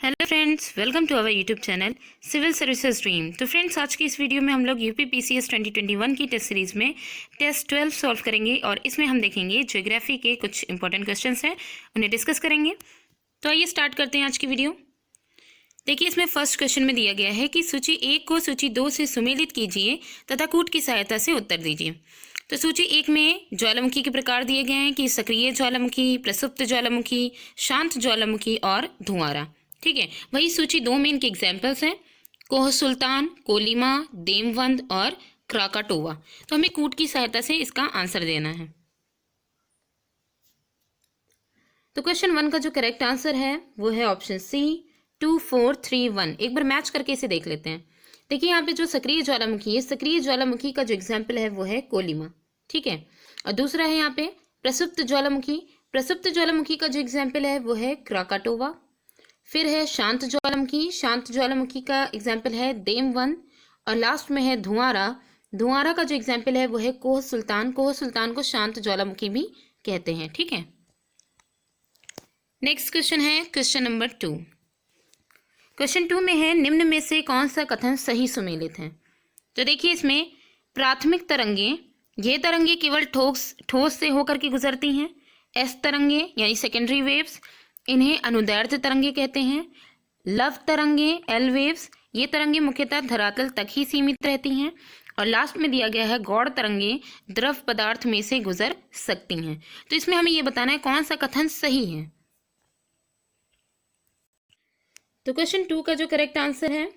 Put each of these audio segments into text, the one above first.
Hello friends, welcome to our YouTube channel civil services dream. तो friends, आज की इस वीडियो में हम लोग यूपी पीसीएस 2021 की टेस्ट सीरीज़ में टेस्ट 12 सॉल्व करेंगे और इसमें हम देखेंगे ज्योग्राफी के कुछ इंपॉर्टेंट क्वेश्चंस हैं, उन्हें डिस्कस करेंगे। तो आइए स्टार्ट करते हैं आज की वीडियो। देखिए, इसमें फर्स्ट क्वेश्चन में दिया गया है कि सूची 1 को सूची 2 से सुमेलित कीजिए तथा कूट की सहायता से उत्तर दीजिए। तो सूची 1 में ज्वालामुखी के प्रकार दिए गए हैं कि सक्रिय ज्वालामुखी, प्रसुप्त ज्वालामुखी, शांत ज्वालामुखी और धुआंरा। ठीक है, वही सूची 2 में इनके एग्जाम्पल्स हैं कोह सुल्तान, कोलिमा, देमवंद और क्राकाटोवा। तो हमें कूट की सहायता से इसका आंसर देना है। तो क्वेश्चन 1 का जो करेक्ट आंसर है वो है ऑप्शन सी 2 4 3 1। एक बार मैच करके इसे देख लेते हैं। देखिए, यहाँ पे जो सक्रिय ज्वालामुखी है, सक्रिय ज्वालामुखी का जो एग्जाम्पल है वो है कोलिमा। ठीक है, और दूसरा है यहाँ पे प्रसुप्त ज्वालामुखी। प्रसुप्त ज्वालामुखी का जो एग्जाम्पल है वो है क्राकाटोवा। फिर है शांत ज्वालामुखी। शांत ज्वालामुखी का एग्जाम्पल है देमवंद। और लास्ट में है धुआंरा। धुआंरा का जो एग्जाम्पल है वो है कोह सुल्तान। कोह सुल्तान को शांत ज्वालामुखी भी कहते हैं। ठीक है, नेक्स्ट क्वेश्चन है क्वेश्चन नंबर 2। क्वेश्चन 2 में है निम्न में से कौन सा कथन सही सुमेलित है। तो देखिए, इसमें प्राथमिक तरंगे, ये तरंगे केवल ठोस से होकर के गुजरती हैं। एस तरंगे यानी सेकेंडरी वेव्स, इन्हें अनुदैर्ध्य तरंगे कहते हैं। लव तरंगे, एल वेव्स, ये तरंगे मुख्यतः धरातल तक ही सीमित रहती हैं। और लास्ट में दिया गया है गौड़ तरंगे द्रव पदार्थ में से गुजर सकती हैं। तो इसमें हमें यह बताना है कौन सा कथन सही है। तो क्वेश्चन 2 का जो करेक्ट आंसर है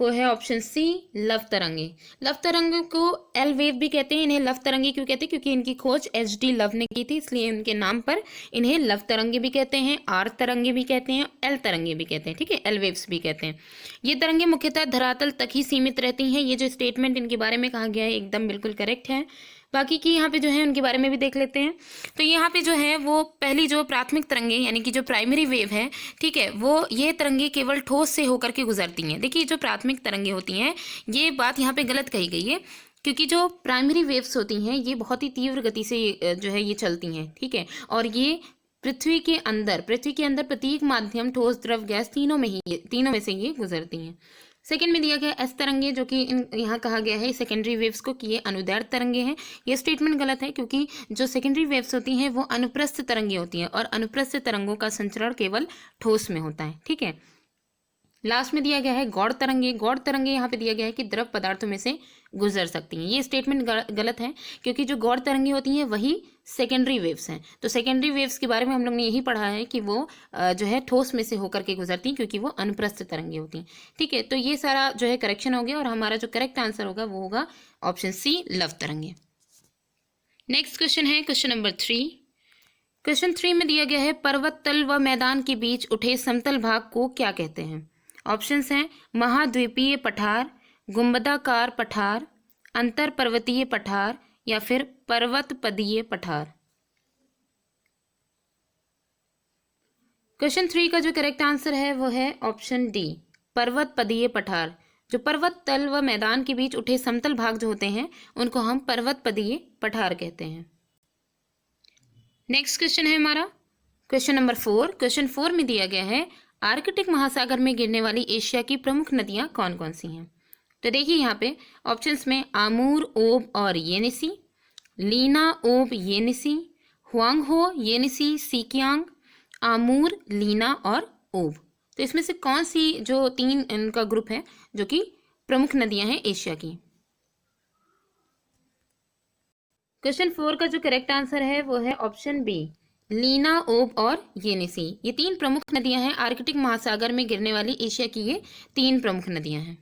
वो है ऑप्शन सी लव तरंगे। लव तरंगों को एल वेव भी कहते हैं। इन्हें लव तरंगे क्यों कहते हैं? क्योंकि इनकी खोज HD लव ने की थी, इसलिए इनके नाम पर इन्हें लव तरंगे भी कहते हैं, आर तरंगे भी कहते हैं, एल तरंगे भी कहते हैं। ठीक है, एल वेव्स भी कहते हैं। ये तरंगे मुख्यतः धरातल तक ही सीमित रहती हैं। ये जो स्टेटमेंट इनके बारे में कहा गया है एकदम बिल्कुल करेक्ट है। बाकी की यहाँ पे जो है उनके बारे में भी देख लेते हैं। तो यहाँ पे जो है वो पहली जो प्राथमिक तरंगे यानी कि जो प्राइमरी वेव है, ठीक है, वो ये तरंगे केवल ठोस से होकर के गुजरती हैं। देखिए, जो प्राथमिक तरंगे होती हैं, ये बात यहाँ पे गलत कही गई है, क्योंकि जो प्राइमरी वेव्स होती हैं ये बहुत ही तीव्र गति से जो है ये चलती हैं। ठीक है, और ये पृथ्वी के अंदर प्रतीक, माध्यम, ठोस, द्रव, गैस, तीनों में से ये गुजरती हैं। सेकंड में दिया गया एस तरंगे, जो कि यहाँ कहा गया है सेकेंडरी वेव्स को कि ये अनुदैर्ध्य तरंगे हैं। ये स्टेटमेंट गलत है, क्योंकि जो सेकेंडरी वेव्स होती हैं वो अनुप्रस्थ तरंगे होती हैं और अनुप्रस्थ तरंगों का संचरण केवल ठोस में होता है। ठीक है, लास्ट में दिया गया है गौड़ तरंगे। गौड़ तरंगे यहाँ पे दिया गया है कि द्रव पदार्थों में से गुजर सकती हैं। ये स्टेटमेंट गलत है, क्योंकि जो गौड़ तरंगे होती हैं वही सेकेंडरी वेव्स हैं। तो सेकेंडरी वेव्स के बारे में हम लोग ने यही पढ़ा है कि वो जो है ठोस में से होकर के गुजरती हैं, क्योंकि वो अनुप्रस्थ तरंगे होती हैं। ठीक है, तो ये सारा जो है करेक्शन हो गया और हमारा जो करेक्ट आंसर होगा वो होगा ऑप्शन सी लव तरंगे। नेक्स्ट क्वेश्चन है क्वेश्चन नंबर 3। क्वेश्चन 3 में दिया गया है पर्वत तल व मैदान के बीच उठे समतल भाग को क्या कहते हैं। ऑप्शंस हैं महाद्वीपीय पठार, गुंबदाकार पठार, अंतर पर्वतीय पठार या फिर पर्वत पदीय पठार। क्वेश्चन 3 का जो करेक्ट आंसर है वो है ऑप्शन डी पर्वत पदीय पठार। जो पर्वत तल व मैदान के बीच उठे समतल भाग जो होते हैं उनको हम पर्वत पदीय पठार कहते हैं। नेक्स्ट क्वेश्चन है हमारा क्वेश्चन नंबर 4। क्वेश्चन 4 में दिया गया है आर्कटिक महासागर में गिरने वाली एशिया की प्रमुख नदियां कौन कौन सी हैं। तो देखिए, यहाँ पे ऑप्शंस में आमूर, ओब और येनिसी, लीना, ओब, येनिसी, हुआंगहो, येनिसी, सीकियांग, आमूर, लीना और ओब। तो इसमें से कौन सी जो 3 इनका ग्रुप है जो कि प्रमुख नदियां हैं एशिया की। क्वेश्चन 4 का जो करेक्ट आंसर है वो है ऑप्शन बी लीना, ओब और येनिसी। ये 3 प्रमुख नदियां हैं आर्कटिक महासागर में गिरने वाली एशिया की। ये 3 प्रमुख नदियां हैं।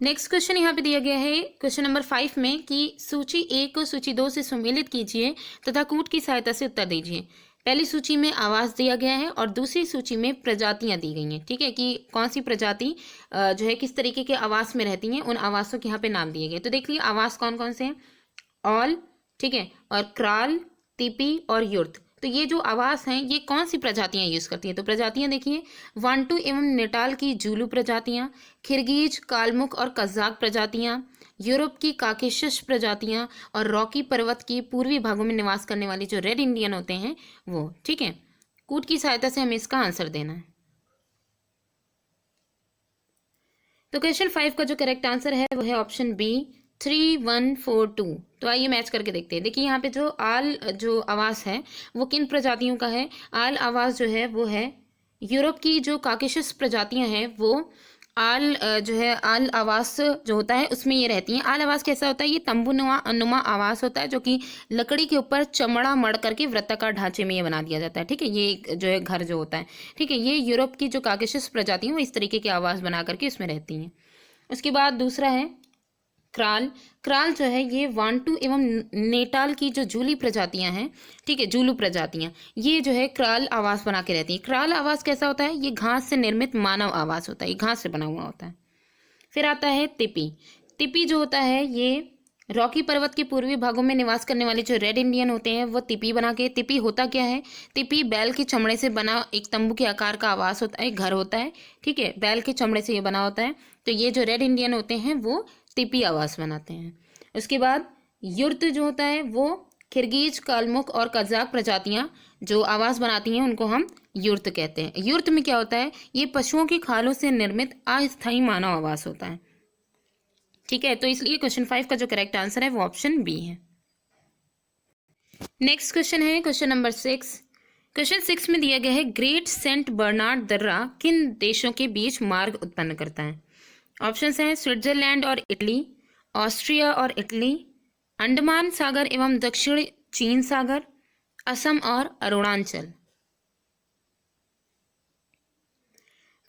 नेक्स्ट क्वेश्चन यहाँ पे दिया गया है क्वेश्चन नंबर 5 में कि सूची 1 को सूची 2 से सुमेलित कीजिए तथा कूट की सहायता से उत्तर दीजिए। पहली सूची में आवास दिया गया है और दूसरी सूची में प्रजातियां दी गई हैं। ठीक है, कि कौन सी प्रजाति जो है किस तरीके के आवास में रहती हैं, उन आवासों के यहाँ पे नाम दिए गए। तो देखिए, आवास कौन कौन से हैं, ऑल, ठीक है, और क्राल, तिपी और युर्त। तो ये जो आवास हैं ये कौन सी प्रजातियां यूज करती हैं। तो प्रजातियां देखिए, वांटू एवं नेटाल की जूलू प्रजातियां, खिरगीज, कालमुख और कज़ाक प्रजातियां, यूरोप की काकेशस प्रजातियां और रॉकी पर्वत की पूर्वी भागों में निवास करने वाले जो रेड इंडियन होते हैं वो। ठीक है, कूट की सहायता से हमें इसका आंसर देना है। तो क्वेश्चन 5 का जो करेक्ट आंसर है वो है ऑप्शन बी 3142। तो आइए मैच करके देखते हैं। देखिए यहाँ पे जो आल जो आवास है वो किन प्रजातियों का है। आल आवास जो है वो है यूरोप की जो काकेशस प्रजातियां हैं वो आल जो है आल आवास जो होता है उसमें ये रहती हैं। आल आवास कैसा होता है, ये तंबू नुमा आवास होता है जो कि लकड़ी के ऊपर चमड़ा मड़ करके वृत्ताकार ढांचे में ये बना दिया जाता है। ठीक है, ये एक जो है घर जो होता है। ठीक है, ये यूरोप की जो काकेशस प्रजाति हैं वो इस तरीके के आवास बना करके इसमें रहती हैं। उसके बाद दूसरा है क्राल। क्राल जो है ये वांटू एवं नेटाल की जो जूली प्रजातियां हैं, ठीक है, जूलू प्रजातियां, ये जो है क्राल आवास बना के रहती हैं। क्राल आवास कैसा होता है, ये घास से निर्मित मानव आवास होता है, ये घास से बना हुआ होता है। फिर आता है तिपी। तिपी जो होता है ये रॉकी पर्वत के पूर्वी भागों में निवास करने वाले जो रेड इंडियन होते हैं वो तिपी बना के। तिपी होता क्या है, तिपी बैल के चमड़े से बना एक तंबू के आकार का आवास होता है, घर होता है। ठीक है, बैल के चमड़े से ये बना होता है। तो ये जो रेड इंडियन होते हैं वो तिपी आवास बनाते हैं। उसके बाद युर्त जो होता है वो किर्गिज, कालमुख और कजाक प्रजातियां जो आवास बनाती हैं उनको हम युर्त कहते हैं। युर्त में क्या होता है, ये पशुओं की खालों से निर्मित अस्थायी मानव आवास होता है। ठीक है, तो इसलिए क्वेश्चन 5 का जो करेक्ट आंसर है वो ऑप्शन बी है। नेक्स्ट क्वेश्चन है क्वेश्चन नंबर 6। क्वेश्चन 6 में दिया गया है ग्रेट सेंट बर्नार्ड दर्रा किन देशों के बीच मार्ग उत्पन्न करता है। ऑप्शंस हैं स्विट्जरलैंड और इटली, ऑस्ट्रिया और इटली, अंडमान सागर एवं दक्षिण चीन सागर, असम और अरुणाचल।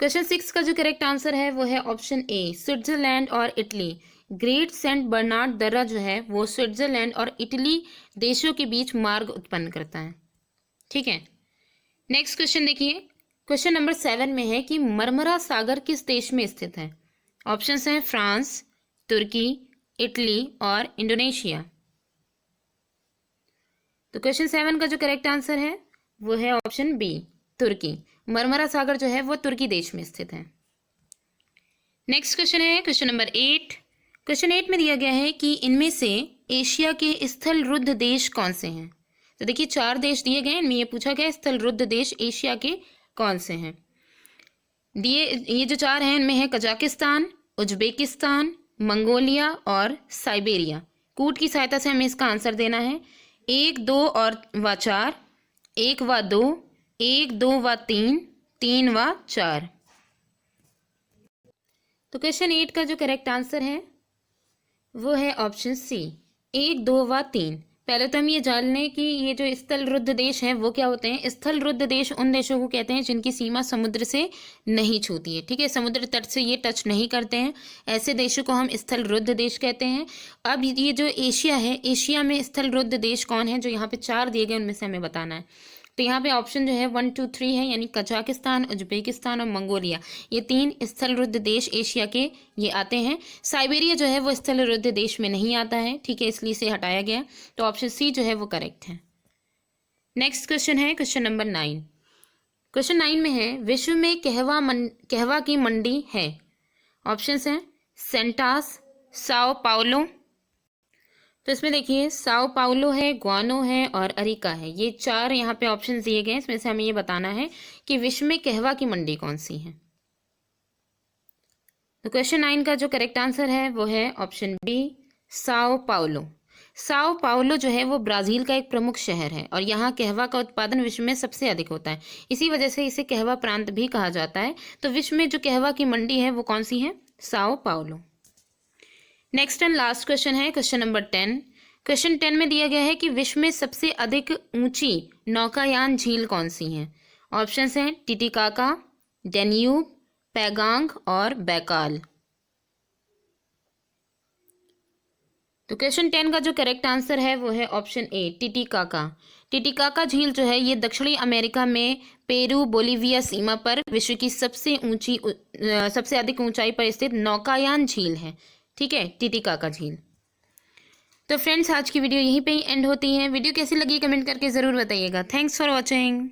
क्वेश्चन 6 का जो करेक्ट आंसर है वो है ऑप्शन ए स्विट्जरलैंड और इटली। ग्रेट सेंट बर्नार्ड दर्रा जो है वो स्विट्जरलैंड और इटली देशों के बीच मार्ग उत्पन्न करता है। ठीक है, नेक्स्ट क्वेश्चन देखिए। क्वेश्चन नंबर 7 में है कि मरमरा सागर किस देश में स्थित है। ऑप्शंस हैं फ्रांस, तुर्की, इटली और इंडोनेशिया। तो क्वेश्चन 7 का जो करेक्ट आंसर है वो है ऑप्शन बी तुर्की। मरमरा सागर जो है वो तुर्की देश में स्थित है। नेक्स्ट क्वेश्चन है क्वेश्चन नंबर 8। क्वेश्चन 8 में दिया गया है कि इनमें से एशिया के स्थल रुद्ध देश कौन से हैं। तो देखिए 4 देश दिए गए, इनमें ये पूछा गया स्थल रुद्ध देश एशिया के कौन से हैं। ये जो 4 हैं इनमें है कजाकिस्तान, उज्बेकिस्तान, मंगोलिया और साइबेरिया। कूट की सहायता से हमें इसका आंसर देना है। 1, 2 और व 4, 1 व 2, 1, 2 व 3, 3 व 4। तो क्वेश्चन 8 का जो करेक्ट आंसर है वो है ऑप्शन सी 1, 2 व 3। पहले तो हम ये जान लें कि ये जो स्थल रुद्ध देश हैं वो क्या होते हैं। स्थल रुद्ध देश उन देशों को कहते हैं जिनकी सीमा समुद्र से नहीं छूती है। ठीक है, समुद्र तट से ये टच नहीं करते हैं, ऐसे देशों को हम स्थल रुद्ध देश कहते हैं। अब ये जो एशिया है, एशिया में स्थल रुद्ध देश कौन है, जो यहाँ पे 4 दिए गए उनमें से हमें बताना है। तो यहाँ पे ऑप्शन जो है 1, 2, 3 है, यानी कजाकिस्तान, उज्बेकिस्तान और मंगोलिया, ये 3 स्थल रुद्ध देश एशिया के ये आते हैं। साइबेरिया जो है वो स्थल रुद्ध देश में नहीं आता है। ठीक है, इसलिए इसे हटाया गया। तो ऑप्शन सी जो है वो करेक्ट है। नेक्स्ट क्वेश्चन है क्वेश्चन नंबर 9। क्वेश्चन 9 में है विश्व में कहवा की मंडी है। ऑप्शन हैं सेंटास, साओ पाउलो। तो इसमें देखिए साओ पाउलो है, ग्वानो है और अरिका है। ये 4 यहाँ पे ऑप्शन दिए गए हैं। इसमें से हमें ये बताना है कि विश्व में कहवा की मंडी कौन सी है। तो क्वेश्चन 9 का जो करेक्ट आंसर है वो है option B Sao Paulo. Sao Paulo जो है वो ब्राज़ील का एक प्रमुख शहर है और यहाँ कहवा का उत्पादन विश्व में सबसे अधिक होता है। इसी वजह से इसे कहवा प्रांत भी कहा जाता है। तो विश्व में जो कहवा की मंडी है वो कौन सी है, Sao Paulo. Next and last question है क्वेश्चन नंबर 10। क्वेश्चन 10 में दिया गया है कि विश्व में सबसे अधिक ऊंची नौकायान झील कौन सी है। ऑप्शंस हैं टिटिकाका, डेन्यूब, पैगांग और बैकाल। तो क्वेश्चन 10 का जो करेक्ट आंसर है वो है ऑप्शन ए टिटिकाका। टिटिकाका झील जो है ये दक्षिणी अमेरिका में पेरू बोलीविया सीमा पर विश्व की सबसे अधिक ऊंचाई पर स्थित नौकायान झील है। ठीक है, टिटिकाका झील। तो फ्रेंड्स आज की वीडियो यहीं पे ही एंड होती है। वीडियो कैसी लगी कमेंट करके ज़रूर बताइएगा। Thanks for watching.